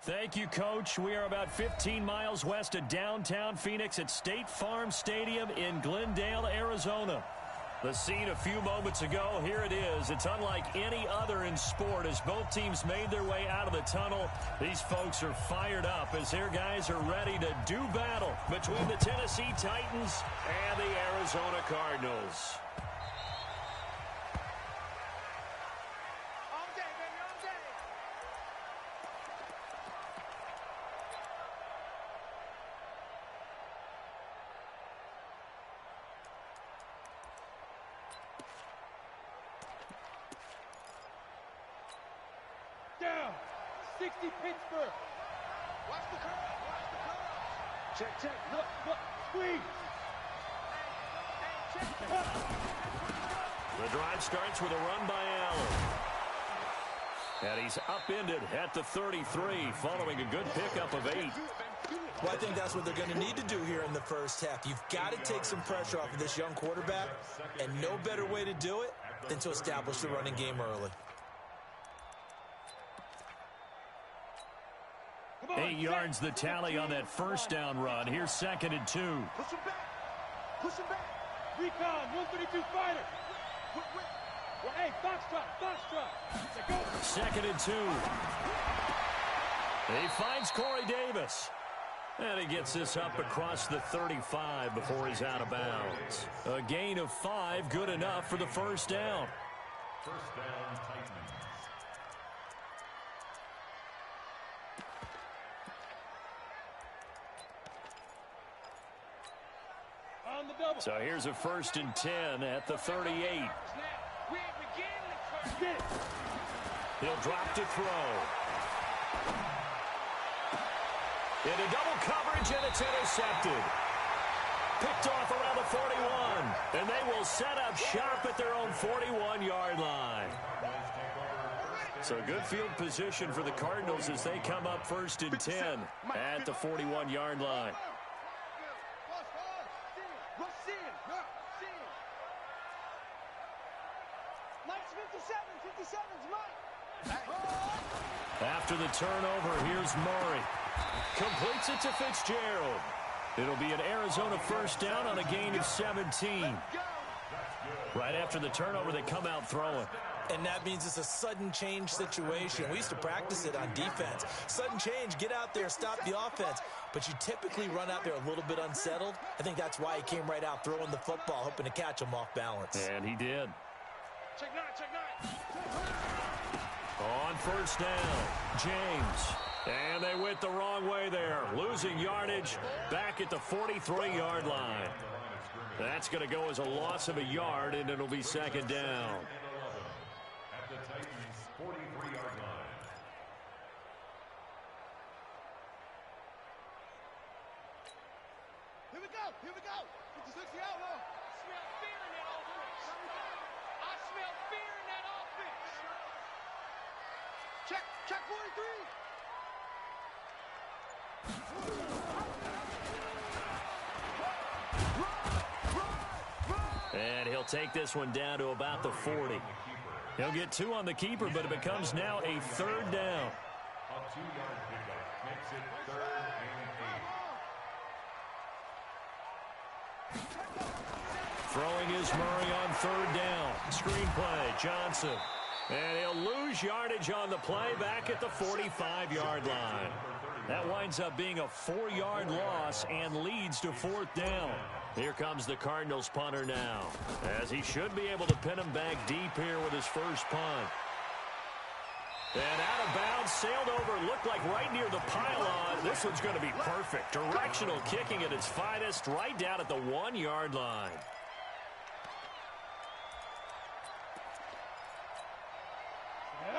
Thank you, Coach. We are about 15 miles west of downtown Phoenix at State Farm Stadium in Glendale, Arizona. The scene a few moments ago, here it is. It's unlike any other in sport as both teams made their way out of the tunnel. These folks are fired up as their guys are ready to do battle between the Tennessee Titans and the Arizona Cardinals. Down. 60 Pittsburgh. Watch the curve. Watch the curve. Check, check. Look. Squeeze. The drive starts with a run by Allen. And he's upended at the 33 following a good pickup of 8. Well, I think that's what they're going to need to do here in the first half. You've got to take some pressure off of this young quarterback, and no better way to do it than to establish the running game early. 8 yards the tally on that first down run. Here's 2nd and 2. Push him back. Push him back. Recon, 132 fighter. Well, hey, foxtrot. Go. 2nd and 2. He finds Corey Davis. And he gets this up across the 35 before he's out of bounds. A gain of 5, good enough for the first down. First down, Titans. So here's a 1st and 10 at the 38. He'll drop to throw. Into double coverage, and it's intercepted. Picked off around the 41. And they will set up shop at their own 41-yard line. So good field position for the Cardinals as they come up 1st and 10 at the 41-yard line. After the turnover, here's Murray. Completes it to Fitzgerald. It'll be an Arizona first down on a gain of 17. Right after the turnover, they come out throwing. And that means it's a sudden change situation. We used to practice it on defense. Sudden change, get out there, stop the offense. But you typically run out there a little bit unsettled. I think that's why he came right out throwing the football, hoping to catch him off balance. And he did. Check 9, check 9. On first down, James. And they went the wrong way there. Losing yardage back at the 43-yard line. That's going to go as a loss of a yard, and it'll be 2nd down. At the Titans' 43-yard line. Here we go. 50-60 out, low. Smell fear in that offense. I smell fear in that offense. Check 43. And he'll take this one down to about the 40. He'll get 2 on the keeper, but it becomes now a 3rd down. A 2-yard pickup makes it 3rd and 8. Throwing is Murray on 3rd down. Screen play, Johnson. And he'll lose yardage on the play back at the 45-yard line. That winds up being a 4-yard loss and leads to 4th down. Here comes the Cardinals punter now, as he should be able to pin him back deep here with his first punt. And out of bounds, sailed over, looked like right near the pylon. This one's going to be perfect. Directional kicking at its finest, right down at the 1-yard line.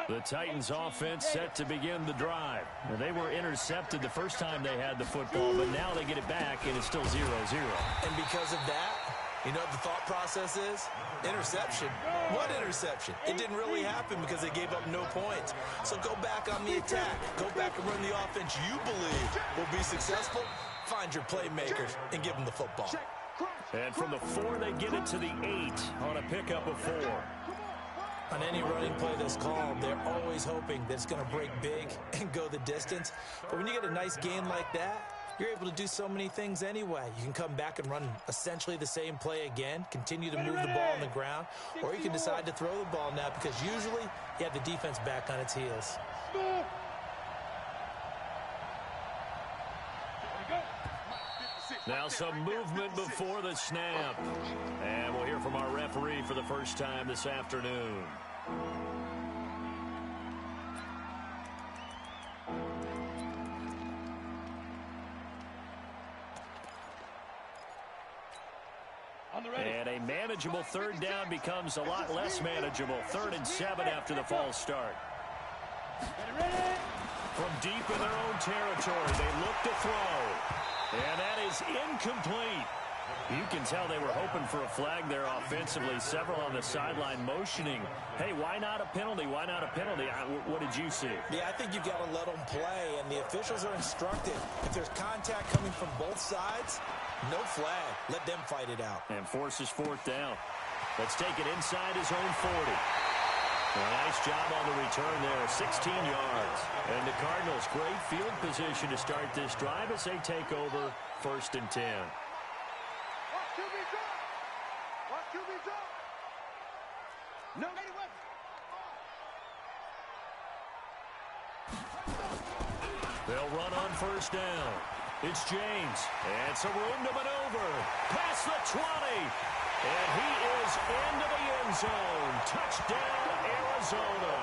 The Titans offense set to begin the drive. Now, they were intercepted the first time they had the football, but now they get it back, and it's still 0-0. And because of that, you know what the thought process is? Interception. What interception? It didn't really happen because they gave up no points. So go back on the attack. Go back and run the offense you believe will be successful. Find your playmakers and give them the football. And from the 4, they get it to the 8 on a pickup of 4. On any running play that's called, they're always hoping that it's going to break big and go the distance. But when you get a nice gain like that, you're able to do so many things anyway. You can come back and run essentially the same play again, continue to move the ball on the ground, or you can decide to throw the ball now because usually you have the defense back on its heels. Now some movement before the snap. And we'll hear from our referee for the first time this afternoon. And a manageable third down becomes a lot less manageable. 3rd and 7 after the false start. From deep in their own territory, they look to throw. And that is incomplete. You can tell they were hoping for a flag there offensively. Several on the sideline motioning, hey, why not a penalty? Why not a penalty? What did you see? Yeah, I think you've got to let them play, and the officials are instructed. If there's contact coming from both sides, no flag. Let them fight it out. And forces 4th down. Let's take it inside his own 40. Well, nice job on the return there, 16 yards. And the Cardinals, great field position to start this drive as they take over 1st and 10. They'll run on 1st down. It's James, and some room to maneuver. Past the 20. And he is into the end zone. Touchdown, Arizona.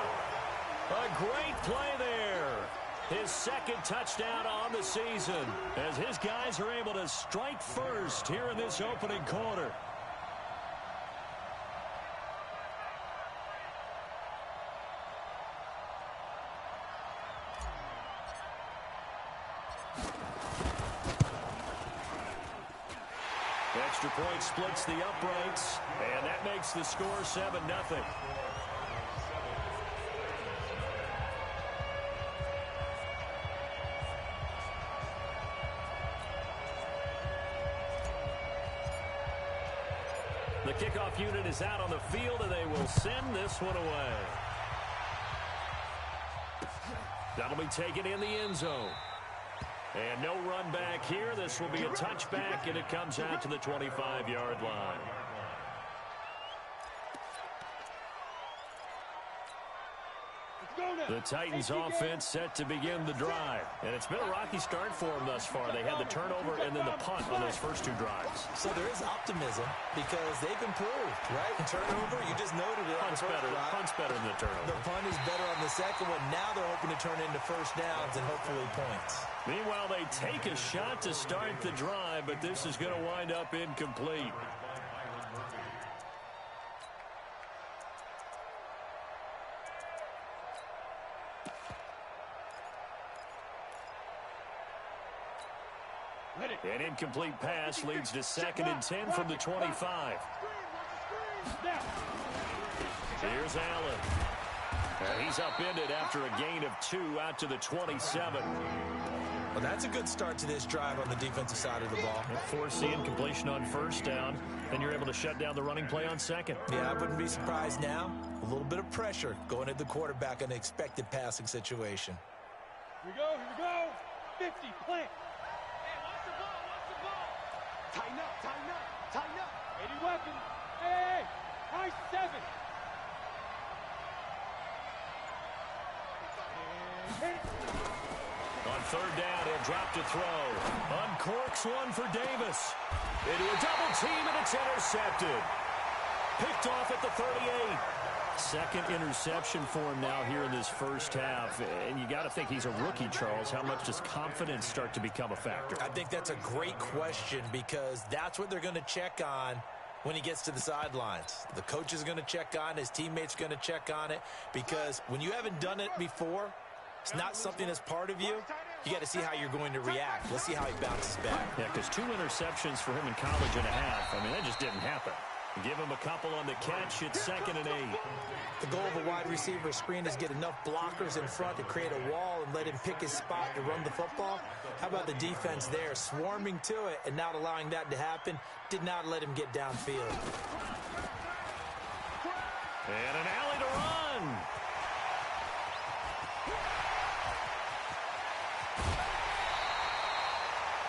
A great play there. His 2nd touchdown on the season as his guys are able to strike first here in this opening quarter. Extra point splits the uprights, and that makes the score 7-0. The kickoff unit is out on the field, and they will send this one away. That'll be taken in the end zone. And no run back here. This will be a touchback, and it comes out to the 25-yard line. The Titans offense set to begin the drive. And it's been a rocky start for them thus far. They had the turnover and then the punt on those first 2 drives. So there is optimism because they've improved, right? Turnover, you just noted it. Punt's better than the turnover. The punt is better on the second one. Now they're hoping to turn into 1st downs and hopefully points. Meanwhile, they take a shot to start the drive, but this is going to wind up incomplete. An incomplete pass leads to 2nd and 10 from the 25. Here's Allen. And he's upended after a gain of 2 out to the 27. Well, that's a good start to this drive on the defensive side of the ball. Force the incompletion on 1st down. Then you're able to shut down the running play on 2nd. Yeah, I wouldn't be surprised now. A little bit of pressure going at the quarterback in an expected passing situation. Here we go. 50, plant. Tighten up. 80 weapons. Hey, high 7. On 3rd down, he'll drop to throw. Uncorks one for Davis. Into a double team, and it's intercepted. Picked off at the 38. 2nd interception for him now here in this first half. And you got to think he's a rookie, Charles. How much does confidence start to become a factor? I think that's a great question because that's what they're going to check on when he gets to the sidelines. The coach is going to check on, his teammates are going to check on it because when you haven't done it before, it's not something that's part of you. You got to see how you're going to react. Let's see how he bounces back. Yeah, because 2 interceptions for him in college and a half. I mean, that just didn't happen. Give him a couple on the catch. It's 2nd and 8. The goal of a wide receiver screen is get enough blockers in front to create a wall and let him pick his spot to run the football. How about the defense there, swarming to it and not allowing that to happen? Did not let him get downfield. And an alley to run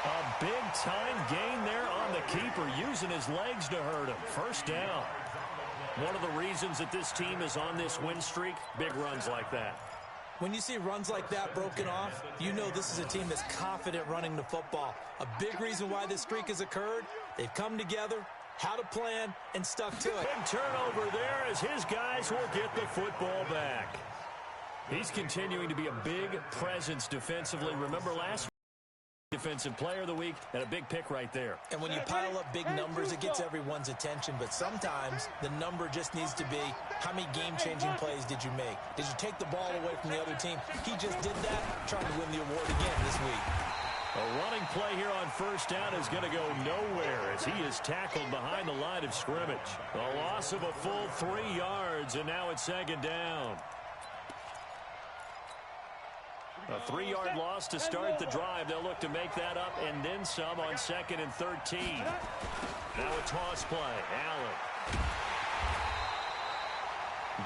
A big-time gain there on the keeper, using his legs to hurt him. First down. One of the reasons that this team is on this win streak, big runs like that. When you see runs like that broken off, you know this is a team that's confident running the football. A big reason why this streak has occurred, they've come together, had a plan, and stuck to it. Big turnover there as his guys will get the football back. He's continuing to be a big presence defensively. Remember last Defensive Player of the Week, and a big pick right there. And when you pile up big numbers, it gets everyone's attention. But sometimes the number just needs to be, how many game-changing plays did you make? Did you take the ball away from the other team? He just did that, trying to win the award again this week. A running play here on first down is going to go nowhere as he is tackled behind the line of scrimmage. A loss of a full 3 yards, and now it's second down. A 3-yard loss to start the drive. They'll look to make that up and then some on 2nd and 13. Now a toss play. Allen.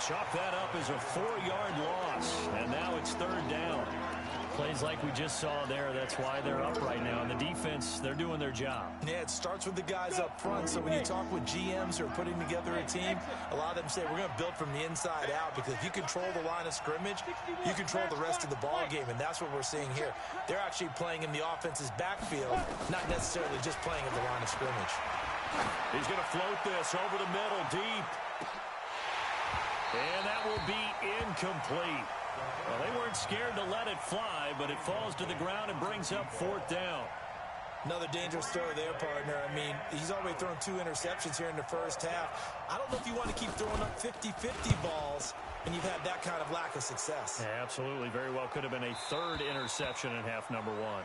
Chalk that up as a 4-yard loss. And now it's 3rd down. Plays like we just saw there, that's why they're up right now. And the defense, they're doing their job. Yeah, it starts with the guys up front. So when you talk with GMs who are putting together a team, a lot of them say, we're going to build from the inside out, because if you control the line of scrimmage, you control the rest of the ball game, and that's what we're seeing here. They're actually playing in the offense's backfield, not necessarily just playing at the line of scrimmage. He's going to float this over the middle, deep. And that will be incomplete. Well, they weren't scared to let it fly, but it falls to the ground and brings up 4th down. Another dangerous throw there, partner. I mean, he's already thrown 2 interceptions here in the first half. I don't know if you want to keep throwing up 50-50 balls when you've had that kind of lack of success. Yeah, absolutely. Very well could have been a 3rd interception in half number 1.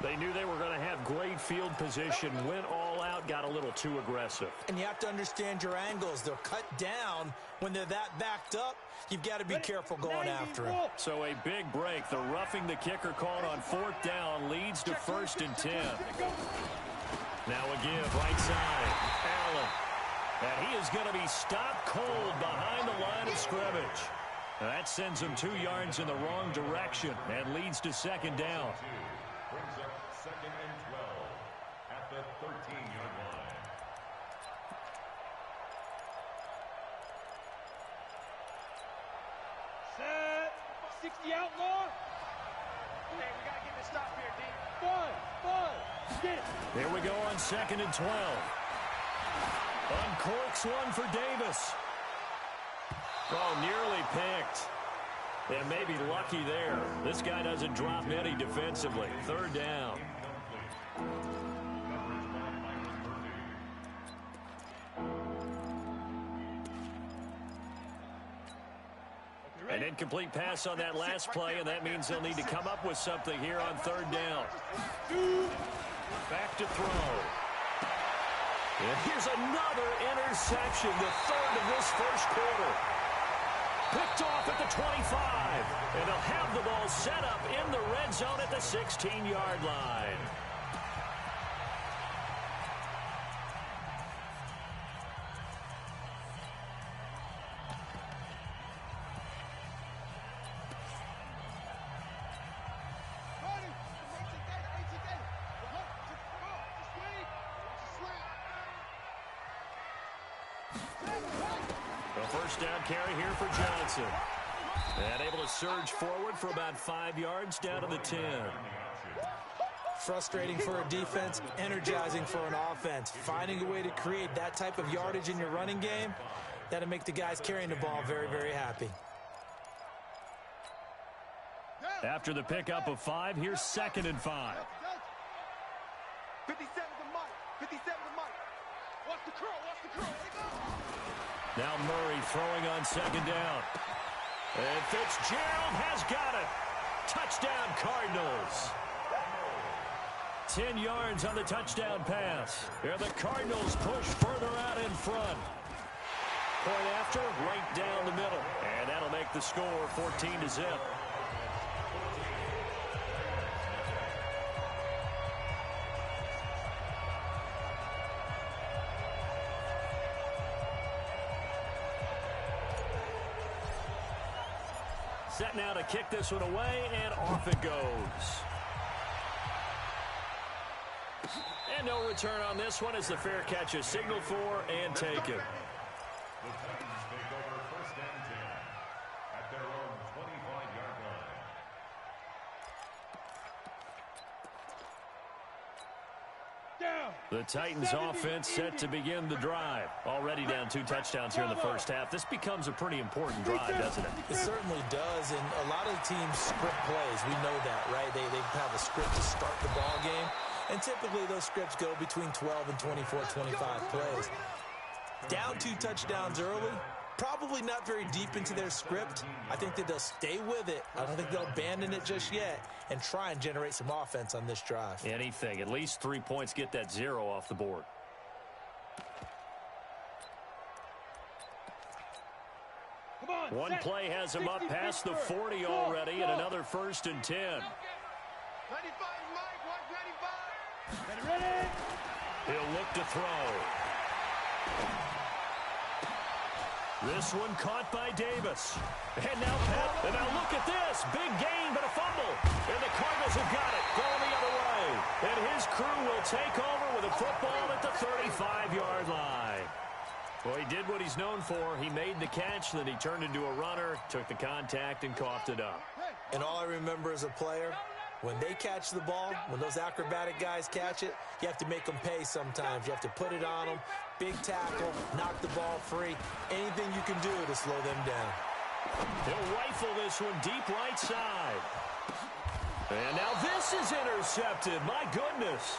They knew they were going to have great field position, went all out, got a little too aggressive. And you have to understand your angles. They'll cut down when they're that backed up. You've got to be careful going after him. So a big break. The roughing the kicker called on 4th down leads to 1st and 10. Now a give, right side. Allen. And he is going to be stopped cold behind the line of scrimmage. That sends him 2 yards in the wrong direction and leads to 2nd down. Brings up 2nd and 12 at the 13-yard line. Set. 60 outlaw. Hey, we got to get this stop here, D. Five. Get it. Here we go on 2nd and 12. Uncorks one for Davis. Oh, nearly picked. And maybe lucky there. This guy doesn't drop any defensively. 3rd down. An incomplete pass on that last play, and that means they'll need to come up with something here on 3rd down. Back to throw. And here's another interception, the 3rd of this first quarter. Picked off at the 25. And they'll have the ball set up in the red zone at the 16-yard line. First down carry here for Johnson. And able to surge forward for about 5 yards down to the 10. Frustrating for a defense, energizing for an offense. Finding a way to create that type of yardage in your running game, that'll make the guys carrying the ball very, very happy. After the pickup of 5, here's 2nd and 5. 57 to Mike. 57 to Mike. Watch the curl. Watch the curl. Now Murray throwing on 2nd down. And Fitzgerald has got it. Touchdown, Cardinals. 10 yards on the touchdown pass. Here the Cardinals push further out in front. Point after, right down the middle. And that'll make the score 14-0. Set now to kick this one away, and off it goes. And no return on this one as the fair catch is signaled for and taken. The Titans take over first and 10 at their own 25-yard line. Down. The Titans offense set to begin the drive. Already down 2 touchdowns here in the first half. This becomes a pretty important drive, doesn't it? It certainly does, and a lot of teams script plays. We know that, right? They have a script to start the ball game, and typically those scripts go between 12 and 24, 25 plays. Down 2 touchdowns early, probably not very deep into their script. I think that they'll stay with it. I don't think they'll abandon it just yet and try and generate some offense on this drive. Anything. At least 3 points, get that 0 off the board. Come on. One play has him up past the 40 already, and another first and 10. 95, Mike, 195. Ready? He'll look to throw. This one caught by Davis. And now look at this. Big gain, but a fumble. And the Cardinals have got it. Going the other way. And his crew will take over with a football at the 35-yard line. Well, he did what he's known for. He made the catch, then he turned into a runner, took the contact, and coughed it up. And all I remember as a player, when they catch the ball, when those acrobatic guys catch it, you have to make them pay sometimes. You have to put it on them, big tackle, knock the ball free. Anything you can do to slow them down. He'll rifle this one deep right side. And now this is intercepted. My goodness.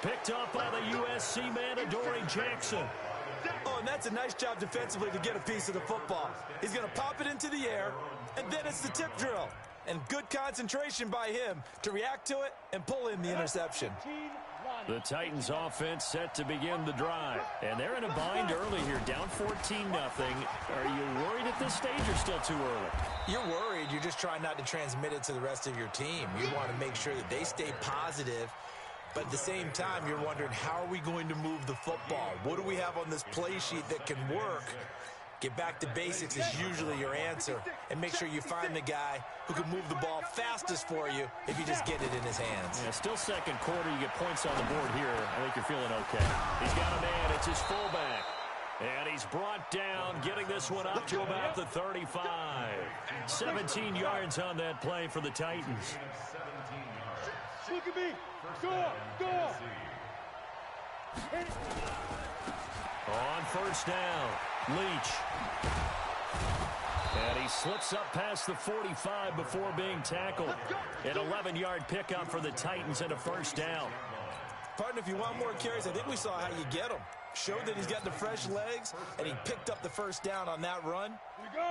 Picked up by the USC man, Adoree Jackson. Oh, and that's a nice job defensively to get a piece of the football. He's going to pop it into the air, and then it's the tip drill. And good concentration by him to react to it and pull in the interception. The Titans offense set to begin the drive. And they're in a bind early here, down 14-0. Are you worried at this stage or still too early? You're worried. You're just trying not to transmit it to the rest of your team. You want to make sure that they stay positive. But at the same time, you're wondering, how are we going to move the football? What do we have on this play sheet that can work? Get back to basics is usually your answer. And make sure you find the guy who can move the ball fastest for you if you just get it in his hands. Yeah, still second quarter. You get points on the board here. I think you're feeling okay. He's got a man. It's his fullback. And he's brought down, getting this one up to about the 35. 17 yards on that play for the Titans. Look at me. Go. On first down, Leach. And he slips up past the 45 before being tackled. An 11-yard pickup for the Titans and a first down. Partner, if you want more carries, I think we saw how you get them. Showed that he's got the fresh legs, and he picked up the first down on that run.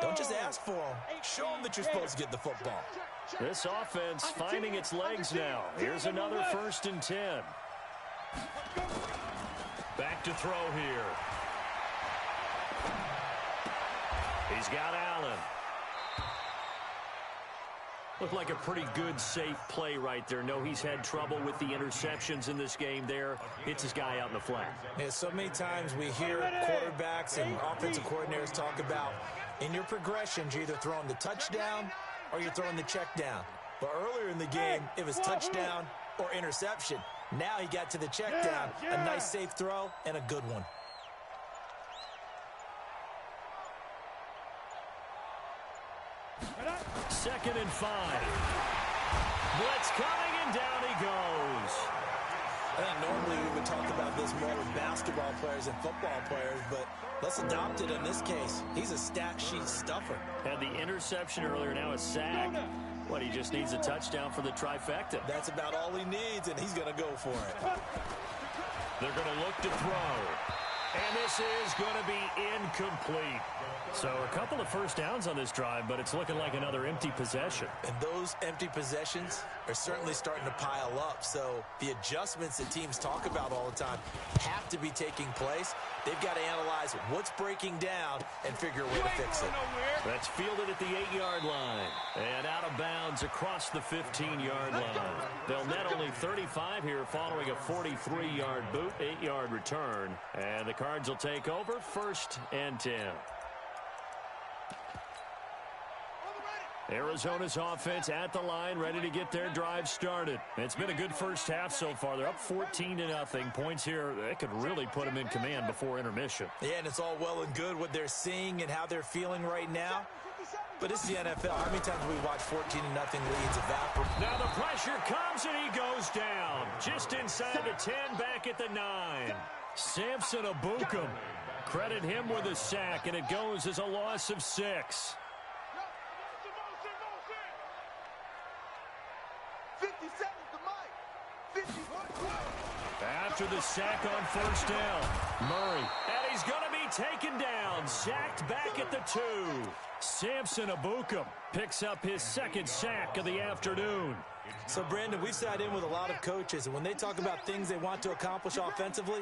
Don't just ask for him. Show him that you're supposed to get the football. This offense finding its legs now. Here's another first and 10. Back to throw here. He's got Allen. Looked like a pretty good, safe play right there. No, he's had trouble with the interceptions in this game there. Hits his guy out in the flat. Yeah, so many times we hear quarterbacks and offensive coordinators talk about, in your progressions, you're either throwing the touchdown or you're throwing the check down. But earlier in the game, it was touchdown or interception. Now he got to the check down. A nice, safe throw and a good one. Second and 5. Blitz coming, and down he goes. I think normally we would talk about this more with basketball players and football players, but let's adopt it in this case. He's a stat sheet stuffer. Had the interception earlier, now a sack. What, he just needs a touchdown for the trifecta. That's about all he needs, and he's going to go for it. They're going to look to throw. And this is going to be incomplete. So a couple of first downs on this drive, but it's looking like another empty possession. And those empty possessions are certainly starting to pile up. So the adjustments that teams talk about all the time have to be taking place. They've got to analyze what's breaking down and figure a way to fix it. That's fielded at the 8-yard line. And out of bounds across the 15-yard line. They'll net only 35 here following a 43-yard boot, 8-yard return. And the Cards will take over, 1st and 10. Arizona's offense at the line, ready to get their drive started. It's been a good first half so far. They're up 14-0. Points here, that could really put them in command before intermission. Yeah, and it's all well and good what they're seeing and how they're feeling right now. But it's the NFL. How many times have we watched 14-0 leads evaporate? Now the pressure comes and he goes down. Just inside the 10, back at the 9. Samson Abukum. Credit him with a sack, and it goes as a loss of 6. 50 seconds to Mike. 51. After the sack on first down, Murray. And he's going to be taken down. Sacked back at the 2. Samson Abukum picks up his second sack of the afternoon. So, Brandon, we've sat in with a lot of coaches, and when they talk about things they want to accomplish offensively,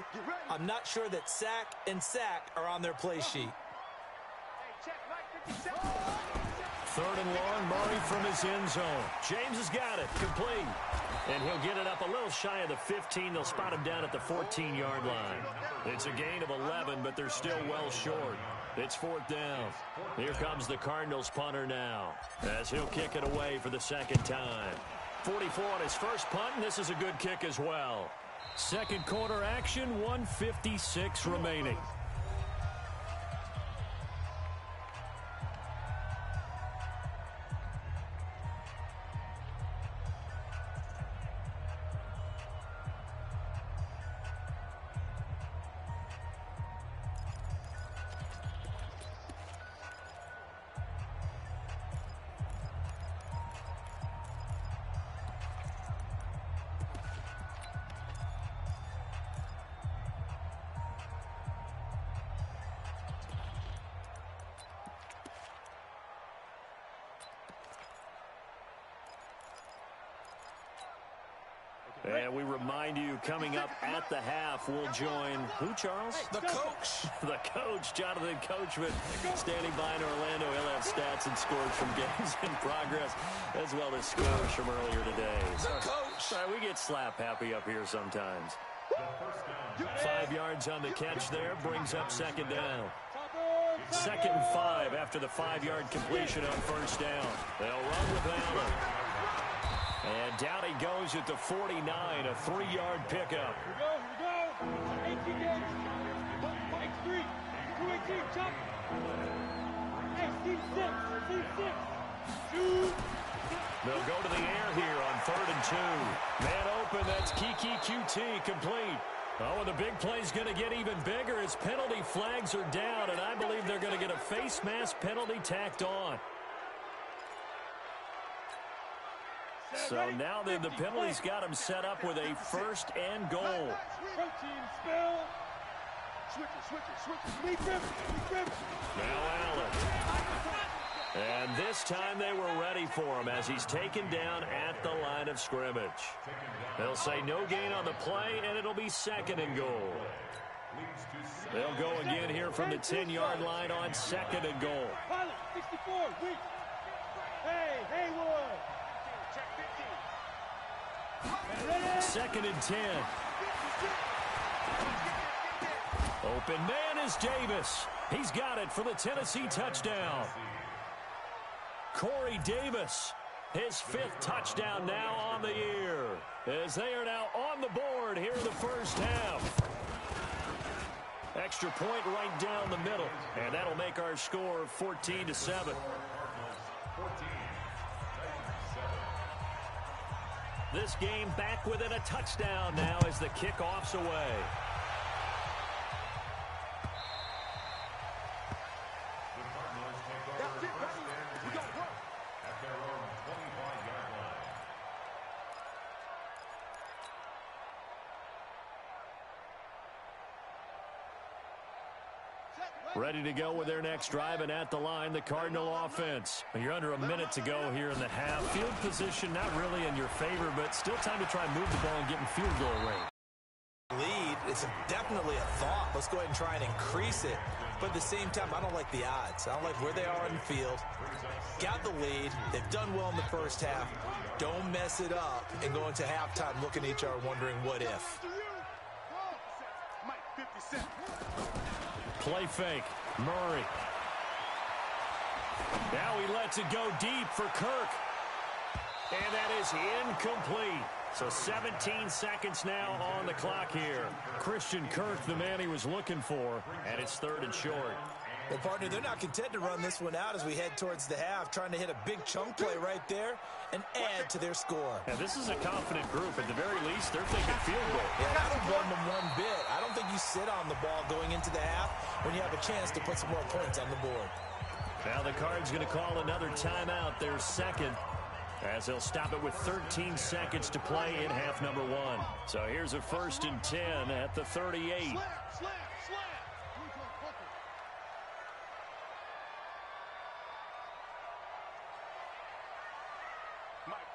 I'm not sure that sack and sack are on their play sheet. Third and long, Murray from his end zone. James has got it, complete. And he'll get it up a little shy of the 15. They'll spot him down at the 14-yard line. It's a gain of 11, but they're still well short. It's fourth down. Here comes the Cardinals punter now, as he'll kick it away for the second time. 44 on his first punt, and this is a good kick as well. Second quarter action, 1:56 remaining. And we remind you, coming up at the half, we'll join, who, Charles? The coach. The coach, Jonathan Coachman, standing by in Orlando. He'll have stats and scores from games in progress, as well as scores from earlier today. The coach. We get slap happy up here sometimes. 5 yards on the catch there, brings up second down. Second and 5 after the 5-yard completion on first down. They'll run with Allen. And down he goes at the 49, a 3-yard pickup. Here we go. 18 games. Mike 3. 218. Chop. Hey, C6. C6. 2. They'll go to the air here on 3rd and 2. Man open, that's Kiki QT complete. Oh, and the big play's going to get even bigger as penalty flags are down, and I believe they're going to get a face mask penalty tacked on. So now the penalty's got him set up with a first and goal. Protein spill. Switch it. Now Allen. And this time they were ready for him as he's taken down at the line of scrimmage. They'll say no gain on the play, and it'll be second and goal. They'll go again here from the 10-yard line on second and goal. Pilot, 64, weak. Hey, Haywood. Second and 10. Open man is Davis. He's got it for the Tennessee touchdown. Corey Davis, his 5th touchdown now on the year, as they are now on the board here in the first half. Extra point right down the middle, and that'll make our score 14-7. This game back within a touchdown now as the kickoff's away. Ready to go with their next drive, and at the line, the Cardinal offense. You're under a minute to go here in the half. Field position not really in your favor, but still time to try and move the ball and get in field goal range. Lead, it's definitely a thought. Let's go ahead and try and increase it. But at the same time, I don't like the odds. I don't like where they are in the field. Got the lead. They've done well in the first half. Don't mess it up and go into halftime looking at each other wondering what if. Play fake. Murray. Now he lets it go deep for Kirk. And that is incomplete. So 17 seconds now on the clock here. Christian Kirk, the man he was looking for, and it's 3rd and short. Well, partner, they're not content to run this one out as we head towards the half, trying to hit a big chunk play right there and add to their score. Now, this is a confident group. At the very least, they're thinking field goal. Yeah, I don't blame them one bit. I don't think you sit on the ball going into the half when you have a chance to put some more points on the board. Now the Cards going to call another timeout, their second, as they'll stop it with 13 seconds to play in half number 1. So here's a 1st and 10 at the 38.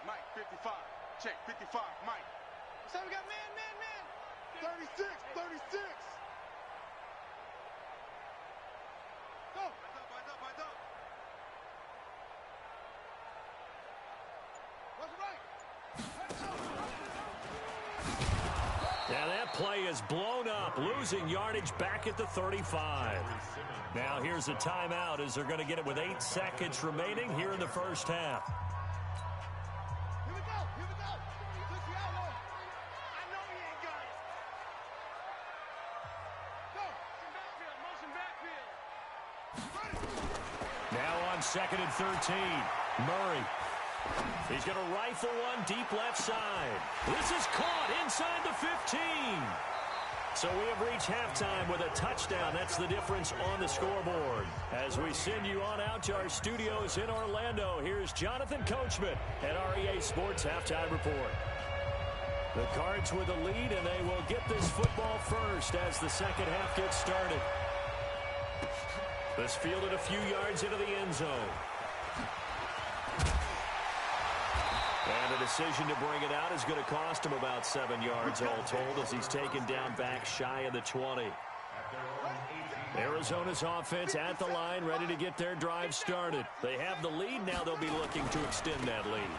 Mike, 55. Check, 55, Mike. So we got man. 36. Go. Eyes up. Now that play is blown up, losing yardage back at the 35. Now here's a timeout as they're going to get it with 8 seconds remaining here in the first half. Here we go. Push the outlaw. I know he ain't got it. Go. Motion backfield. Now on 2nd and 13, Murray. He's going to rifle one deep left side. This is caught inside the 15. So we have reached halftime with a touchdown. That's the difference on the scoreboard. As we send you on out to our studios in Orlando, here's Jonathan Coachman at REA Sports Halftime Report. The Cards with the lead, and they will get this football first as the second half gets started. This fielded a few yards into the end zone. And the decision to bring it out is going to cost him about 7 yards all told as he's taken down back shy of the 20. Arizona's offense at the line, ready to get their drive started. They have the lead. Now they'll be looking to extend that lead.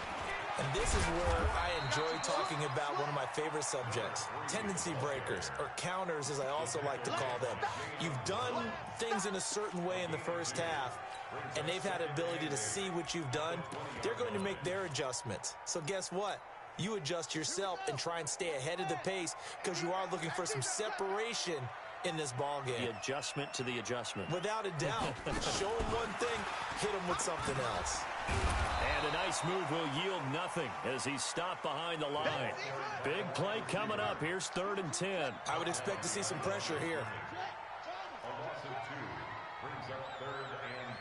And this is where I enjoy talking about one of my favorite subjects, tendency breakers, or counters as I also like to call them. You've done things in a certain way in the first half, and they've had ability to see what you've done. They're going to make their adjustments. So guess what? You adjust yourself and try and stay ahead of the pace because you are looking for some separation in this ball game. The adjustment to the adjustment. Without a doubt. Show them one thing, hit them with something else. And a nice move will yield nothing as he's stopped behind the line. Big play coming up. Here's 3rd and 10. I would expect to see some pressure here. A loss of 2 brings up 3rd and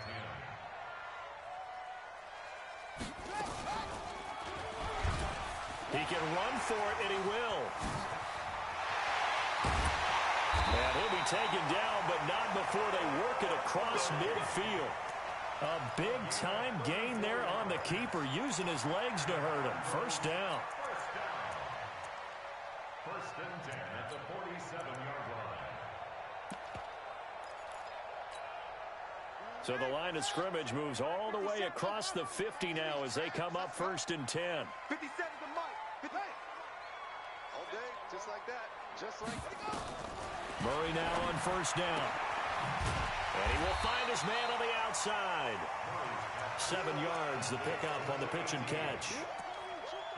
10. He can run for it, and he will. And he'll be taken down, but not before they work it across midfield. A big-time gain there on the keeper, using his legs to hurt him. First down. 1st and 10 at the 47-yard line. So the line of scrimmage moves all the way across the 50 now as they come up 1st and 10. 50 seconds to Mike. 50. All day, just like that. Murray now on 1st down. And he will find his man on the outside. 7 yards, the pickup on the pitch and catch.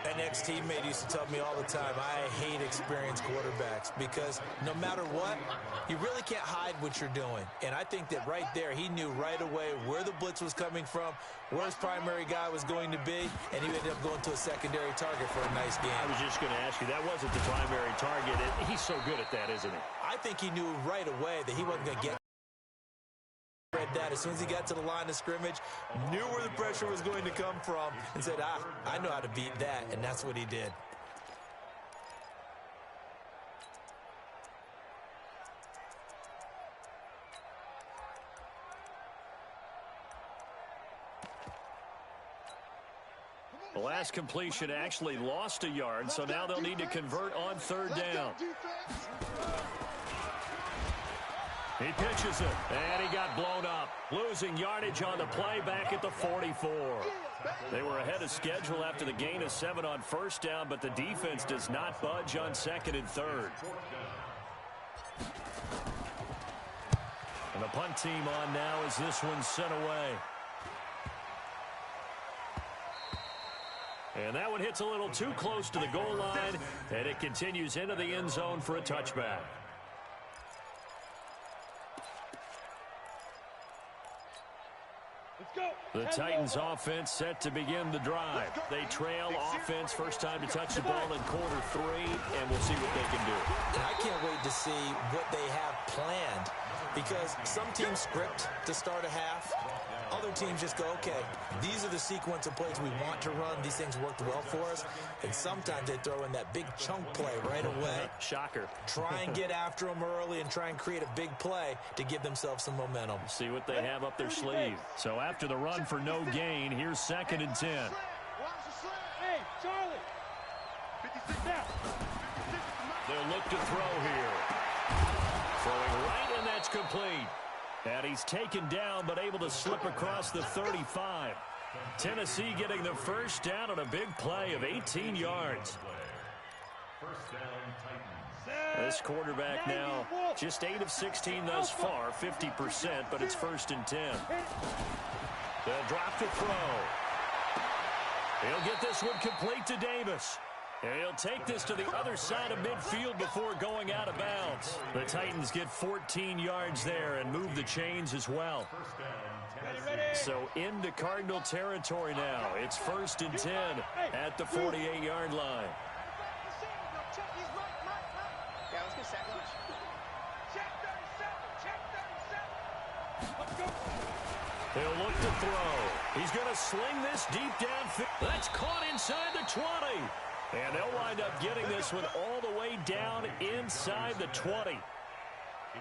An ex-teammate used to tell me all the time, I hate experienced quarterbacks because no matter what, you really can't hide what you're doing. And I think that right there, he knew right away where the blitz was coming from, where his primary guy was going to be, and he ended up going to a secondary target for a nice game. I was just going to ask you, that wasn't the primary target. He's so good at that, isn't he? I think he knew right away that he wasn't going to get that as soon as he got to the line of scrimmage, knew where the pressure was going to come from, and said, I know how to beat that, and that's what he did. The last completion actually lost a yard, so now they'll need to convert on 3rd down. He pitches it, and he got blown up. Losing yardage on the play back at the 44. They were ahead of schedule after the gain of 7 on 1st down, but the defense does not budge on 2nd and 3rd. And the punt team on now as this one's sent away. And that one hits a little too close to the goal line, and it continues into the end zone for a touchback. The Titans offense set to begin the drive. They trail offense, first time to touch the ball in quarter 3, and we'll see what they can do. And I can't wait to see what they have planned, because some teams script to start a half. Other teams just go, okay, these are the sequence of plays we want to run. These things worked well for us. And sometimes they throw in that big chunk play right away. Shocker. Try and get after them early and try and create a big play to give themselves some momentum. See what they have up their sleeve. So after the run for no gain, here's 2nd and 10. Hey, Charlie. 56 out. They'll look to throw here. Throwing right, and that's complete. And he's taken down, but able to slip across the 35. Tennessee getting the first down on a big play of 18 yards. First down, Titans. This quarterback now just 8 of 16 thus far, 50%, but it's 1st and 10. They'll drop to throw. He'll get this one complete to Davis. And he'll take this to the other side of midfield before going out of bounds. The Titans get 14 yards there and move the chains as well. So into Cardinal territory now. It's 1st and 10 at the 48-yard line. He'll look to throw. He's going to sling this deep downfield. That's caught inside the 20. And they'll wind up getting this one all the way down inside the 20.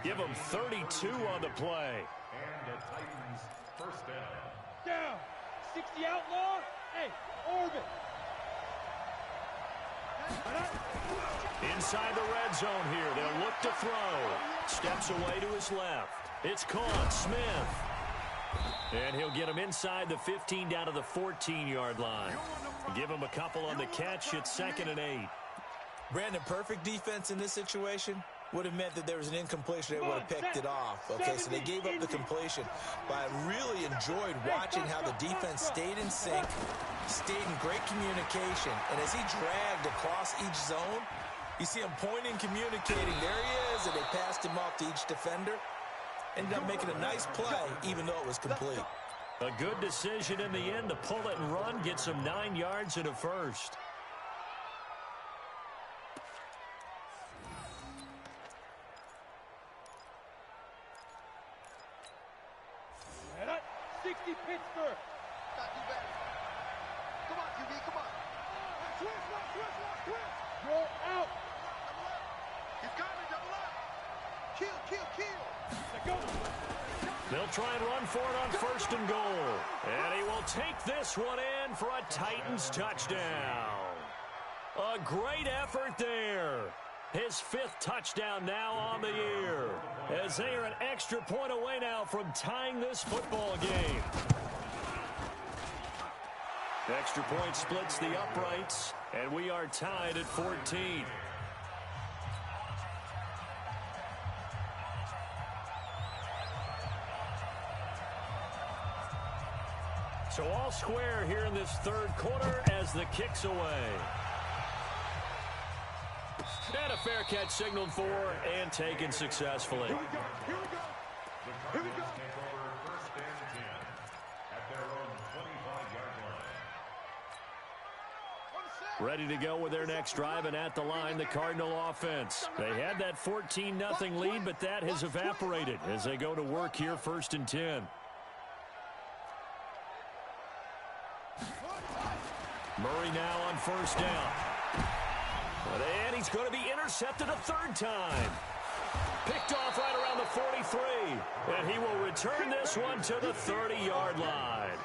Give them 32 on the play. And the Titans first down. Down. 60 outlaw. Hey, orbit. Inside the red zone here. They'll look to throw. Steps away to his left. It's caught. Smith. And he'll get him inside the 15 down to the 14-yard line. Give him a couple on the catch. It's 2nd and 8. Brandon, perfect defense in this situation would have meant that there was an incompletion. They would have picked it off. Okay, so they gave up the completion. But I really enjoyed watching how the defense stayed in sync, stayed in great communication. And as he dragged across each zone, you see him pointing, communicating. There he is, and they passed him off to each defender. Ended up making a nice play, even though it was complete. A good decision in the end to pull it and run, gets him 9 yards and a first. And 60 Pittsburgh. Come on, QB, come on. Switch. Roll out. He's got it, double up. Kill. Let go. They'll try and run for it on 1st and goal. And he will take this one in for a Titans touchdown. A great effort there. His 5th touchdown now on the year, as they are an extra point away now from tying this football game. Extra point splits the uprights, and we are tied at 14. So all square here in this 3rd quarter as the kick's away. And a fair catch signaled for and taken successfully. The Cardinals take over 1st and 10 at their own 25-yard line. Ready to go with their next drive, and at the line, the Cardinal offense. They had that 14-0 lead, but that has evaporated as they go to work here 1st and 10. Murray now on 1st down. And he's going to be intercepted a 3rd time. Picked off right around the 43. And he will return this one to the 30-yard line.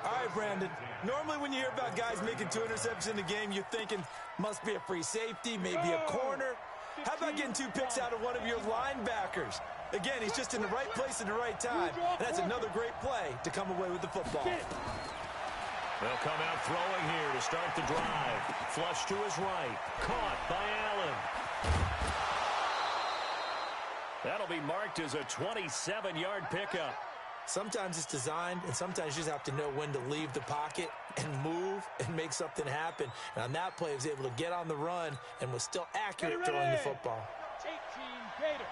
All right, Brandon. Normally when you hear about guys making 2 interceptions in a game, you're thinking, must be a free safety, maybe a corner. How about getting 2 picks out of one of your linebackers? Again, he's just in the right place at the right time. And that's another great play to come away with the football. They'll come out throwing here to start the drive. Flush to his right. Caught by Allen. That'll be marked as a 27-yard pickup. Sometimes it's designed, and sometimes you just have to know when to leave the pocket and move. and make something happen. And on that play, he was able to get on the run and was still accurate throwing the football. 18 Gator.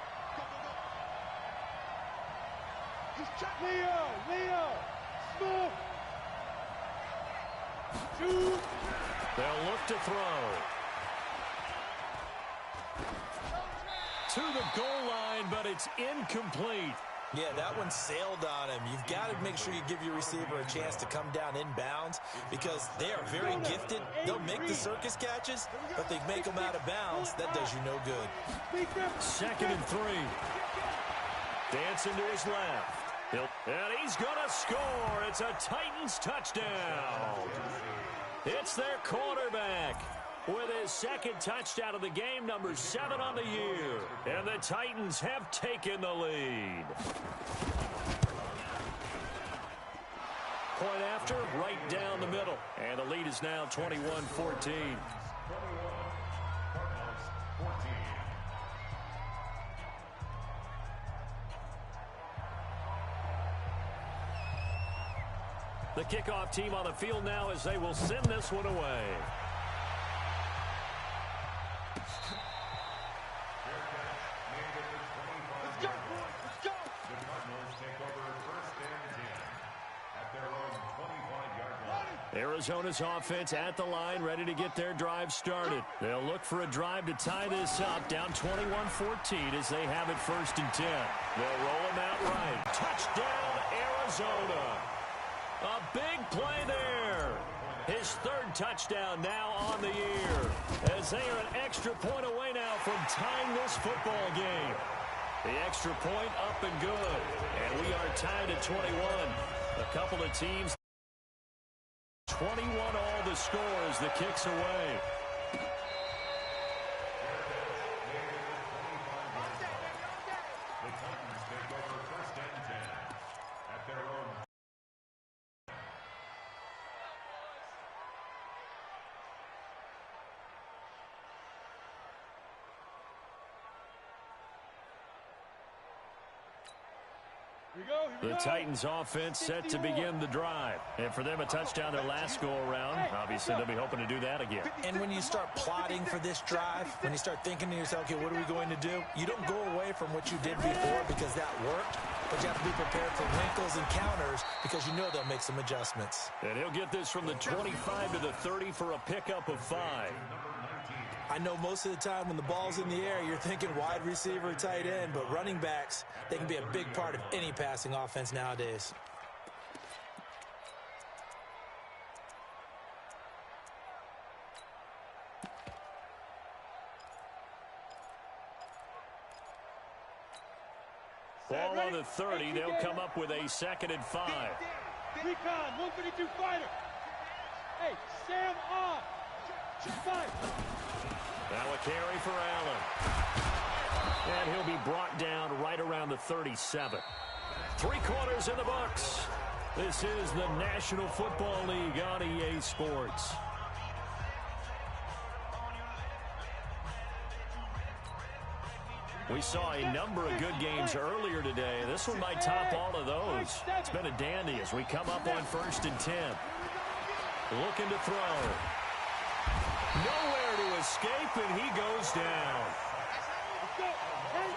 He's checked. Leo. Smoke. 2. They'll look to throw. To the goal line, but it's incomplete. Yeah, that one sailed on him. You've got to make sure you give your receiver a chance to come down inbounds because they are very gifted. They'll make the circus catches, but they make them out of bounds. That does you no good. 2nd and 3. Dancing to his left. And he's going to score. It's a Titans touchdown. It's their quarterback with his 2nd touchdown of the game, number 7 on the year. And the Titans have taken the lead. Point after, right down the middle. And the lead is now 21-14. The kickoff team on the field now as they will send this one away. Let's go, boys. Let's go. The Cardinals take over 1st and 10 at their own 25-yard line. Arizona's offense at the line, ready to get their drive started. They'll look for a drive to tie this up, down 21-14 as they have it 1st and 10. They'll roll them out right. Touchdown, Arizona. A big play there. His 3rd touchdown now on the year as they are an extra point away now from tying this football game. The extra point up and good. And we are tied at 21. A couple of teams. 21 all the score as the kick's away. The Titans take over 1st and 10 at their own. The Titans offense set to begin the drive. And for them, a touchdown their last go-around. Obviously, they'll be hoping to do that again. And when you start plotting for this drive, when you start thinking to yourself, okay, what are we going to do? You don't go away from what you did before because that worked, but you have to be prepared for wrinkles and counters because you know they'll make some adjustments. And he'll get this from the 25 to the 30 for a pickup of 5. I know most of the time when the ball's in the air, you're thinking wide receiver, tight end, but running backs, they can be a big part of any passing offense nowadays. Ball on the 30. They'll come up with a 2nd and 5. Recon, 132 fighter. Hey, Sam on. Fight. Now a carry for Allen. And he'll be brought down right around the 37. 3 quarters in the books. This is the National Football League on EA Sports. We saw a number of good games earlier today. This one might top all of those. It's been a dandy as we come up on 1st and 10. Looking to throw. Nowhere to escape, and he goes down.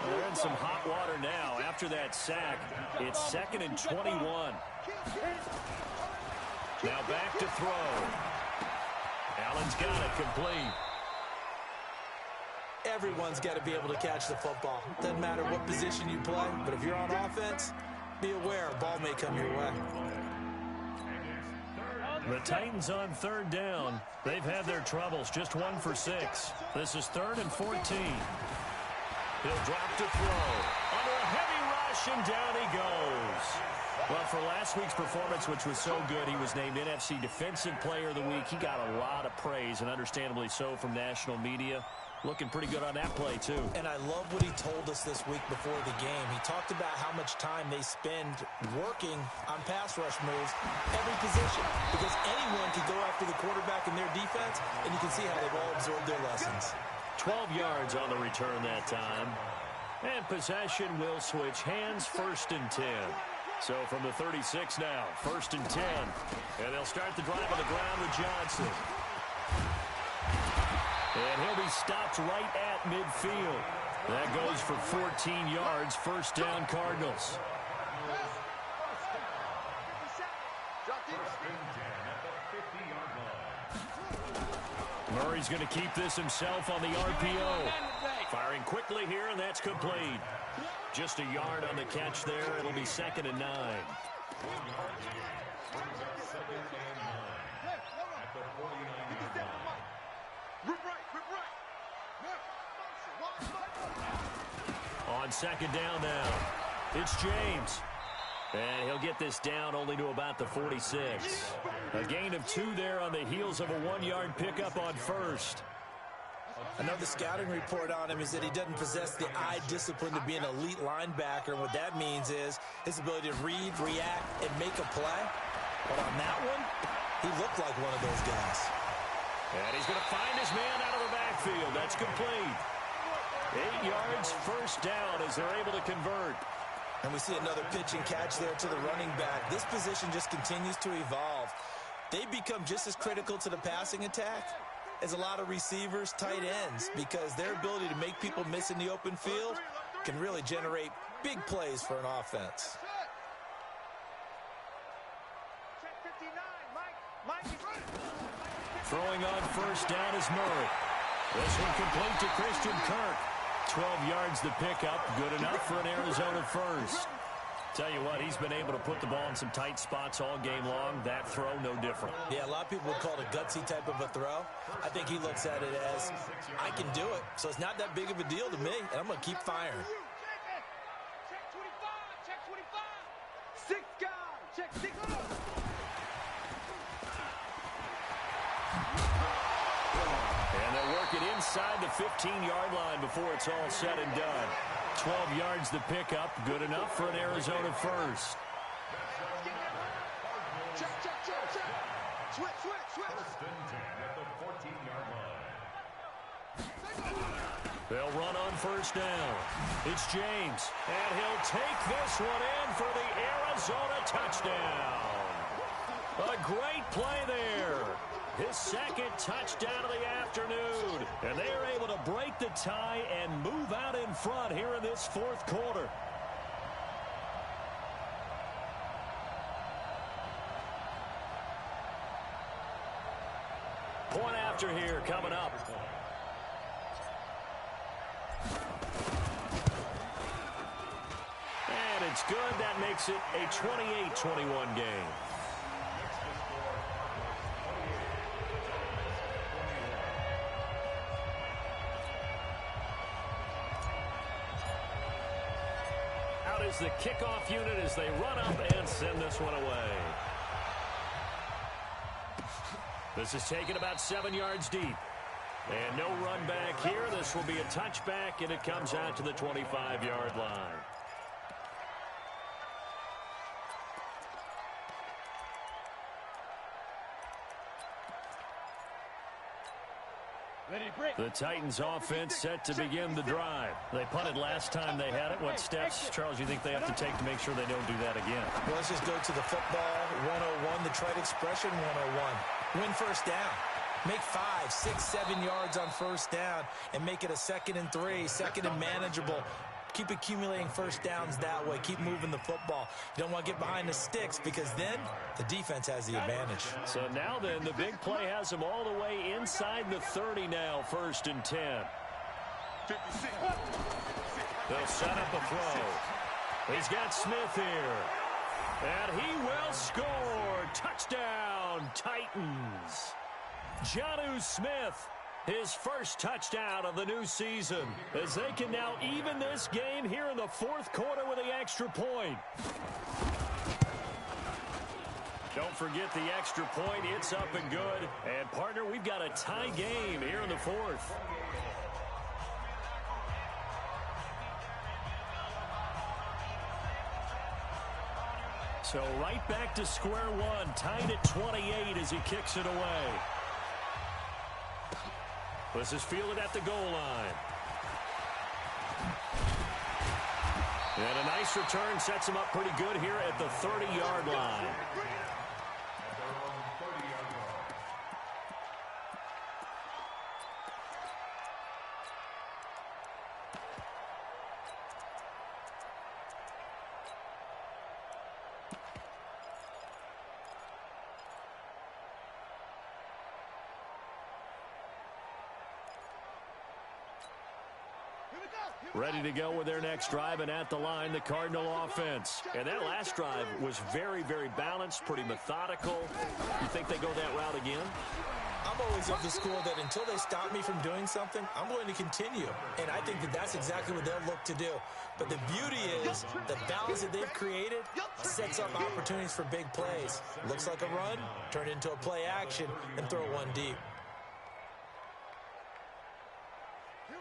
They're in some hot water now after that sack. It's 2nd and 21. Now back to throw. Allen's got it complete. Everyone's got to be able to catch the football. Doesn't matter what position you play, but if you're on offense, be aware a ball may come your way. The Titans on 3rd down. They've had their troubles, just 1 for 6. This is 3rd and 14. He'll drop to throw. Under a heavy rush, and down he goes. Well, for last week's performance, which was so good, he was named NFC Defensive Player of the Week. He got a lot of praise, and understandably so, from national media. Looking pretty good on that play, too. And I love what he told us this week before the game. He talked about how much time they spend working on pass rush moves, every position, because anyone can go after the quarterback in their defense, and you can see how they've all absorbed their lessons. 12 yards on the return that time. And possession will switch hands, 1st and 10. So from the 36 now, 1st and 10. And they'll start the drive on the ground with Johnson. And he'll be stopped right at midfield. That goes for 14 yards, 1st down Cardinals. Murray's going to keep this himself on the RPO. Firing quickly here, and that's complete. Just a yard on the catch there. It'll be 2nd and 9. On 2nd down now, it's James. And he'll get this down only to about the 46. A gain of 2 there on the heels of a 1-yard pickup on 1st. Another scouting report on him is that he doesn't possess the eye discipline to be an elite linebacker. What that means is his ability to read, react, and make a play. But on that one, he looked like one of those guys. And he's going to find his man out of the backfield. That's complete. 8 yards, 1st down as they're able to convert. And we see another pitch and catch there to the running back. This position just continues to evolve. They become just as critical to the passing attack as a lot of receivers, tight ends, because their ability to make people miss in the open field can really generate big plays for an offense. Throwing on 1st down is Murray. This one complete to Christian Kirk. 12 yards the pickup, good enough for an Arizona 1st. Tell you what, he's been able to put the ball in some tight spots all game long. That throw, no different. Yeah, a lot of people would call it a gutsy type of a throw. I think he looks at it as, I can do it, so it's not that big of a deal to me, and I'm going to keep firing. Check 25, check 25. 6 guys, check 6. And they'll work it inside the 15-yard line before it's all said and done. 12 yards the pickup, good enough for an Arizona 1st. Check. Switch. At the 14-yard line. They'll run on 1st down. It's James, and he'll take this one in for the Arizona touchdown. A great play there. His 2nd touchdown of the afternoon. And they are able to break the tie and move out in front here in this 4th quarter. Point after here coming up. And it's good. That makes it a 28-21 game. Is the kickoff unit as they run up and send this one away. This is taken about 7 yards deep. And no run back here. This will be a touchback, and it comes out to the 25-yard line. The Titans offense set to begin the drive. They punted last time they had it. What steps, Charles, you think they have to take to make sure they don't do that again? Well, let's just go to the football 101, the trite expression 101. Win 1st down. Make 5, 6, 7 yards on 1st down and make it a 2nd and 3, 2nd and manageable. Keep accumulating 1st downs that way. Keep moving the football. You don't want to get behind the sticks because then the defense has the advantage. So now then, the big play has them all the way inside the 30 now, 1st and 10. They'll set up a throw. He's got Smith here. And he will score. Touchdown, Titans. Jonnu Smith. His 1st touchdown of the new season as they can now even this game here in the 4th quarter with the extra point. Don't forget the extra point. It's up and good. And, partner, we've got a tie game here in the 4th. So right back to square one, tied at 28 as he kicks it away. This is fielded at the goal line. And a nice return sets him up pretty good here at the 30-yard line. Ready to go with their next drive, and at the line, the Cardinal offense. And that last drive was very, very balanced, pretty methodical. You think they go that route again? I'm always of the school that until they stop me from doing something, I'm going to continue. And I think that that's exactly what they'll look to do. But the beauty is the balance that they've created sets up opportunities for big plays. Looks like a run, turn it into a play action, and throw one deep.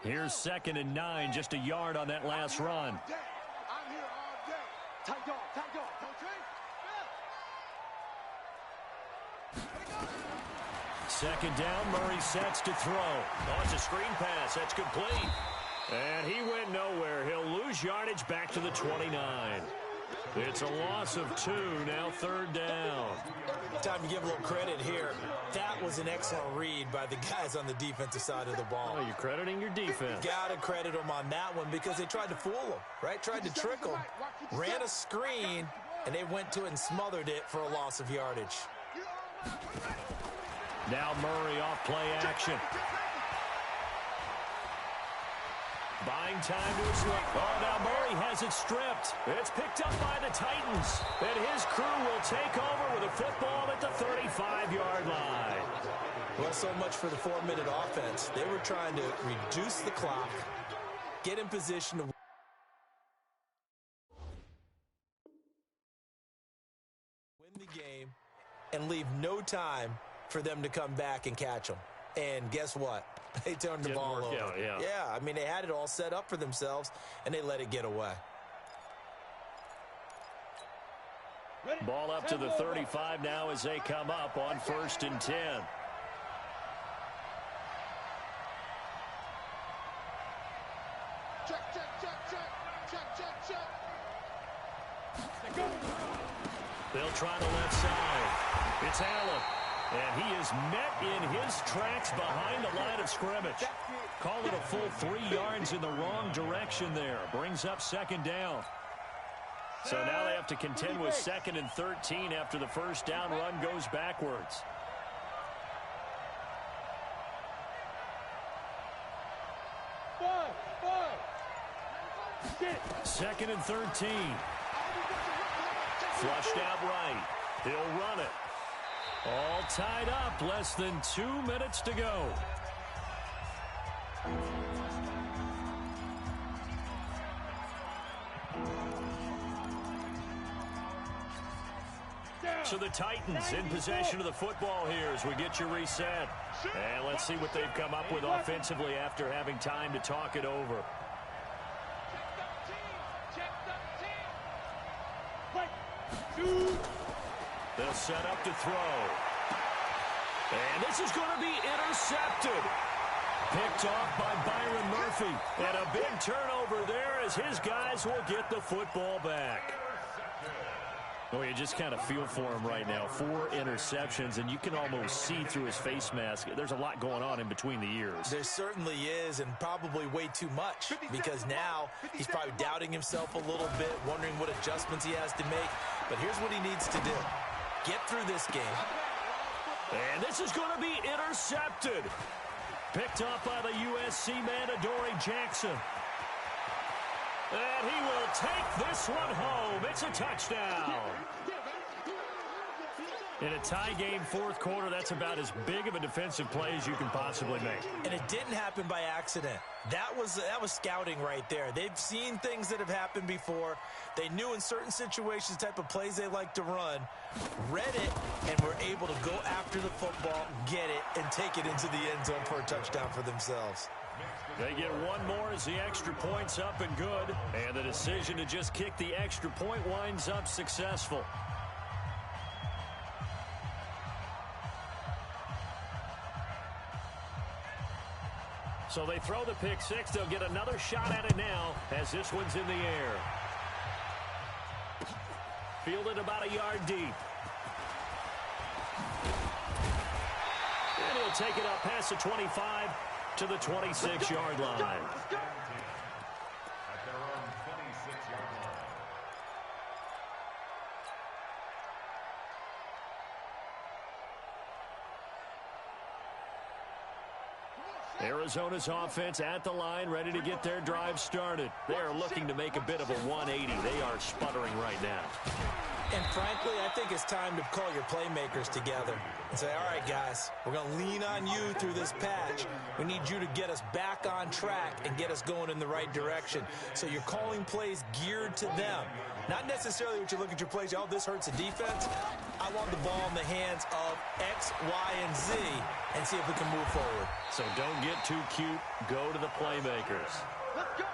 Here's 2nd and 9, just a yard on that last run. I'm here all day. Tight dog, tight dog. Coach, 2nd down, Murray sets to throw. Oh, it's a screen pass. That's complete. And he went nowhere. He'll lose yardage back to the 29. It's a loss of 2, now 3rd down. Time to give a little credit here. That was an excellent read by the guys on the defensive side of the ball. Oh, you're crediting your defense. Got to credit them on that one because they tried to fool them, right? Tried to trick them, ran a screen, and they went to it and smothered it for a loss of yardage. Now Murray off play action. Buying time to his right. Oh, now Murray has it stripped. It's picked up by the Titans. And his crew will take over with a football at the 35-yard line. Well, so much for the 4-minute offense. They were trying to reduce the clock, get in position to win the game, and leave no time for them to come back and catch them. And guess what? They turned the ball over. Yeah, I mean, they had it all set up for themselves, and they let it get away. Ball up to the 35 now as they come up on 1st and 10. check, check, check, check, check, check, check. They'll try the left side. It's Allen. And he is met in his tracks behind the line of scrimmage. Call it a full 3 yards in the wrong direction there. Brings up 2nd down. So now they have to contend with 2nd and 13 after the 1st down run goes backwards. Second and 13. Flushed out right. He'll run it. All tied up, less than 2 minutes to go. So the Titans in possession of the football here as we get you reset. And let's see what they've come up with offensively after having time to talk it over. They'll set up to throw. And this is going to be intercepted. Picked off by Byron Murphy. And a big turnover there as his guys will get the football back. Oh, you just kind of feel for him right now. 4 interceptions, and you can almost see through his face mask. There's a lot going on in between the ears. There certainly is, and probably way too much, because now he's probably doubting himself a little bit, wondering what adjustments he has to make. But here's what he needs to do. Get through this game. And this is going to be intercepted. Picked up by the USC man, Adoree Jackson. And he will take this one home. It's a touchdown. In a tie game, 4th quarter, that's about as big of a defensive play as you can possibly make. And it didn't happen by accident. That was scouting right there. They've seen things that have happened before. They knew in certain situations the type of plays they like to run, read it, and were able to go after the football, get it, and take it into the end zone for a touchdown for themselves. They get one more as the extra point's up and good. And the decision to just kick the extra point winds up successful. So they throw the pick 6. They'll get another shot at it now as this one's in the air. fielded about a yard deep. And he'll take it up past the 25 to the 26-yard line. At their own 26-yard line. Arizona's offense at the line, ready to get their drive started. They are looking to make a bit of a 180. They are sputtering right now. And frankly, I think it's time to call your playmakers together and say, all right, guys, we're going to lean on you through this patch. We need you to get us back on track and get us going in the right direction. So you're calling plays geared to them. Not necessarily what you look at your plays, oh, this hurts the defense. I want the ball in the hands of X, Y, and Z and see if we can move forward. So don't get too cute. Go to the playmakers.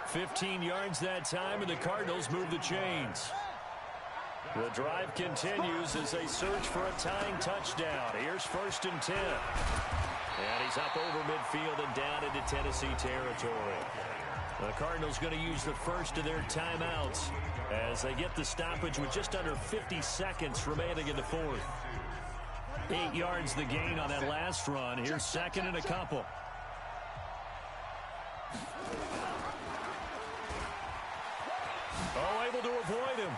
15 yards that time, and the Cardinals move the chains. The drive continues as they search for a tying touchdown. Here's 1st and 10. And he's up over midfield and down into Tennessee territory. The Cardinals going to use the first of their timeouts as they get the stoppage with just under 50 seconds remaining in the fourth. 8 yards the gain on that last run. Here's 2nd and a couple. Oh, able to avoid him.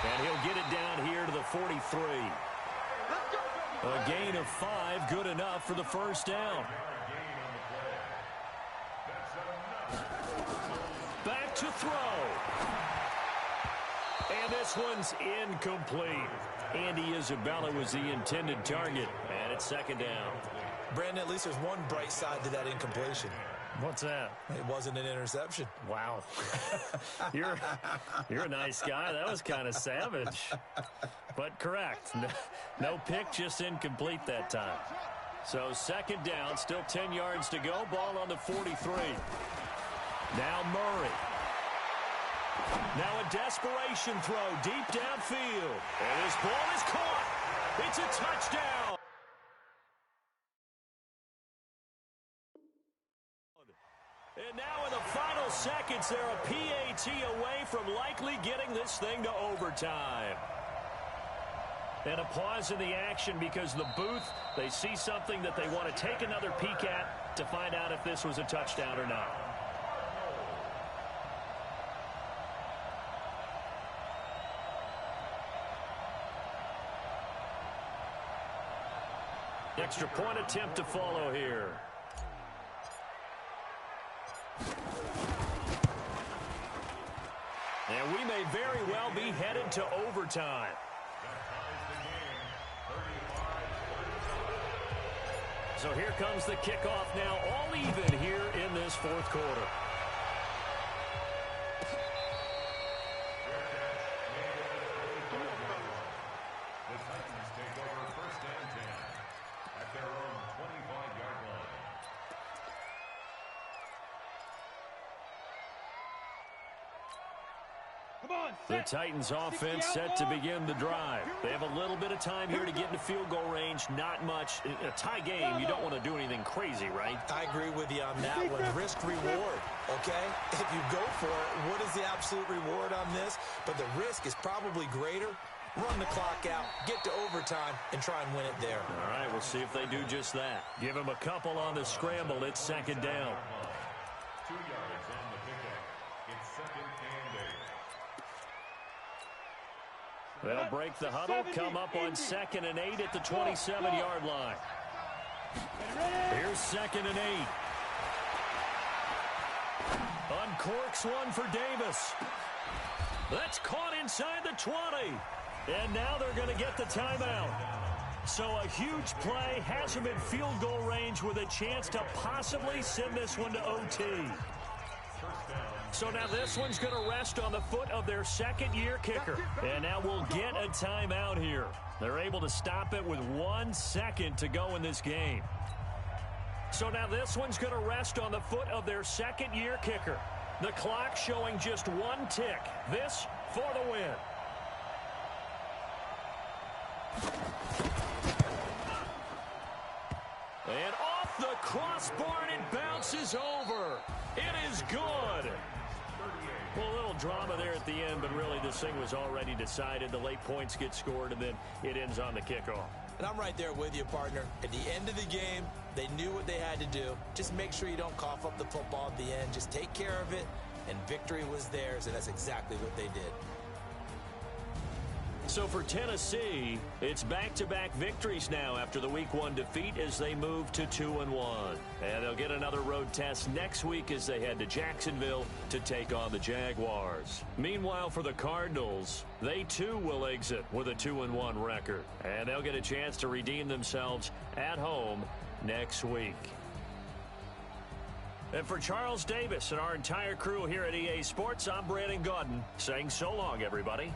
And he'll get it down here to the 43. A gain of 5, good enough for the first down. Back to throw. And this one's incomplete. Andy Isabella was the intended target, and it's 2nd down. Brandon, at least there's one bright side to that incompletion. What's that? It wasn't an interception. Wow. You're a nice guy. That was kind of savage. But correct. No pick, just incomplete that time. So 2nd down, still 10 yards to go. Ball on the 43. Now Murray. Now a desperation throw deep downfield. And his ball is caught. It's a touchdown. And now in the final seconds, they're a PAT away from likely getting this thing to overtime. And a pause in the action because the booth, they see something that they want to take another peek at to find out if this was a touchdown or not. Extra point attempt to follow here. And we may very well be headed to overtime. So here comes the kickoff now, all even here in this fourth quarter. The Titans take over 1st and 10 at their own 25-yard line. The Titans offense set to begin the drive. They have a little bit of time here to get into field goal range. Not much. In a tie game, you don't want to do anything crazy, right? I agree with you on that one. Risk reward, okay? If you go for it, what is the absolute reward on this? But the risk is probably greater. Run the clock out, get to overtime, and try and win it there. All right, we'll see if they do just that. Give them a couple on the scramble. It's 2nd down. 2 yards on the pickup. It's 2nd and 8. They'll break the huddle, come up on 2nd and 8 at the 27-yard line. Here's 2nd and 8. Uncorks one for Davis. That's caught inside the 20. And now they're going to get the timeout. So a huge play has them in field goal range with a chance to possibly send this one to OT. So now this one's going to rest on the foot of their 2nd-year kicker. And now we'll get a timeout here. They're able to stop it with 1 second to go in this game. So now this one's going to rest on the foot of their 2nd-year kicker. The clock showing just 1 tick. This for the win. And off the crossbar, and it bounces over. It is good. 38. Well, a little drama there at the end, but really this thing was already decided. The late points get scored, and then it ends on the kickoff. And I'm right there with you, partner. At the end of the game, they knew what they had to do. Just make sure you don't cough up the football at the end. Just take care of it, and victory was theirs, and that's exactly what they did. So for Tennessee, it's back-to-back victories now after the Week 1 defeat as they move to 2-1. And they'll get another road test next week as they head to Jacksonville to take on the Jaguars. Meanwhile, for the Cardinals, they too will exit with a 2-1 record. And they'll get a chance to redeem themselves at home next week. And for Charles Davis and our entire crew here at EA Sports, I'm Brandon Gaudin saying so long, everybody.